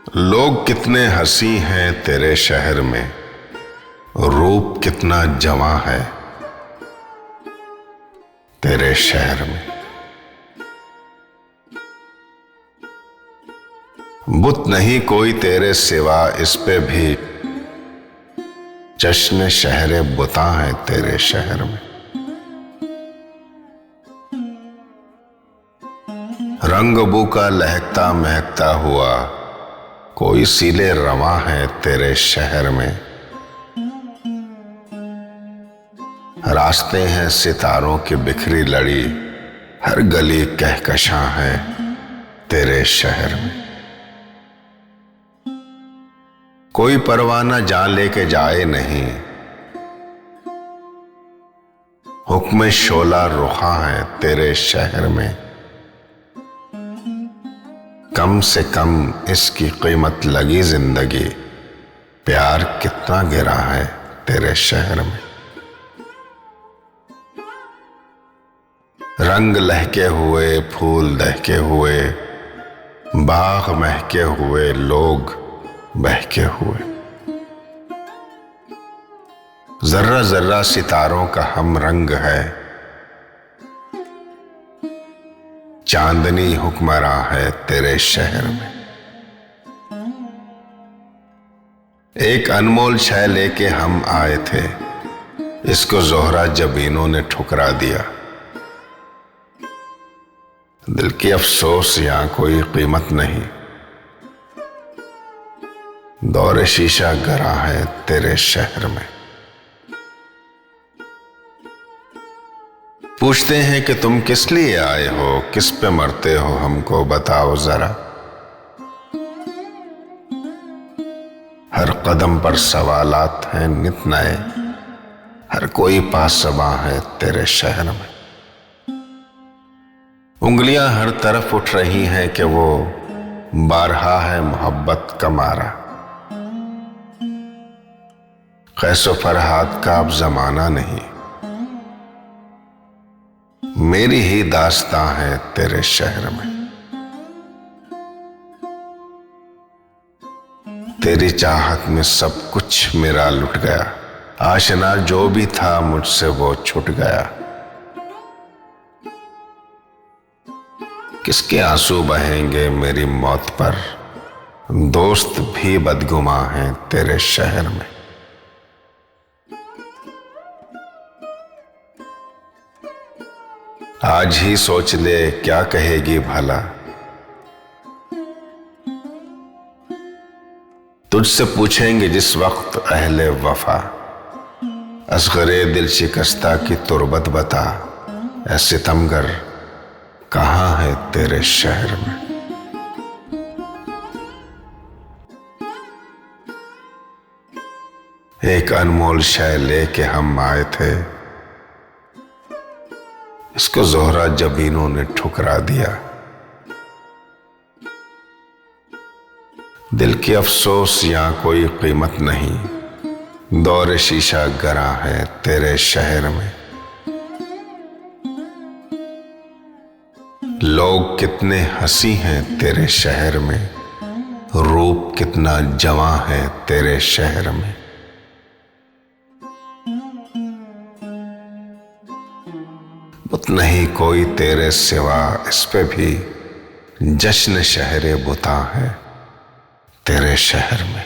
लोग कितने हंसी हैं तेरे शहर में, रूप कितना जवां है तेरे शहर में। बुत नहीं कोई तेरे सिवा, इस पे भी जश्न शहरे बुता है तेरे शहर में। रंग बू का लहकता महकता हुआ कोई सीले रवां है तेरे शहर में। रास्ते हैं सितारों की बिखरी लड़ी, हर गली कहकशां है तेरे शहर में। कोई परवाना जान लेके जाए नहीं, हुक्म शोला रुखा है तेरे शहर में। कम से कम इसकी कीमत लगी जिंदगी, प्यार कितना गिरा है तेरे शहर में। रंग लहके हुए, फूल दहके हुए, बाग महके हुए, लोग बहके हुए। जर्रा जर्रा सितारों का हम रंग है, चांदनी हुक्मरां है तेरे शहर में। एक अनमोल शय लेके हम आए थे, इसको जोहरा जबीनों ने ठुकरा दिया। दिल की अफसोस यहां कोई कीमत नहीं, दौर शीशा गरा है तेरे शहर में। पूछते हैं कि तुम किस लिए आए हो, किस पे मरते हो, हमको बताओ जरा। हर कदम पर सवालात हैं नित नए, हर कोई पासबां है तेरे शहर में। उंगलियां हर तरफ उठ रही हैं कि वो बारहा है मोहब्बत का मारा। कैसो फरहाद का अब जमाना नहीं, मेरी ही दास्तां है तेरे शहर में। तेरी चाहत में सब कुछ मेरा लुट गया, आशना जो भी था मुझसे वो छूट गया। किसके आंसू बहेंगे मेरी मौत पर, दोस्त भी बदगुमां हैं तेरे शहर में। आज ही सोच ले क्या कहेगी भला, तुझसे पूछेंगे जिस वक्त अहले वफा। असगरे दिल शिकस्ता की तुरबत बता, ऐ सितमगर कहां है तेरे शहर में। एक अनमोल शय लेके हम आए थे, इसको जोहरा जबीनों ने ठुकरा दिया। दिल की अफसोस यहां कोई कीमत नहीं, दौर शीशा गरा है तेरे शहर में। लोग कितने हंसी हैं तेरे शहर में, रूप कितना जवां है तेरे शहर में। बुत नहीं कोई तेरे सिवा, इस पे भी जश्न शहरे बुता है तेरे शहर में।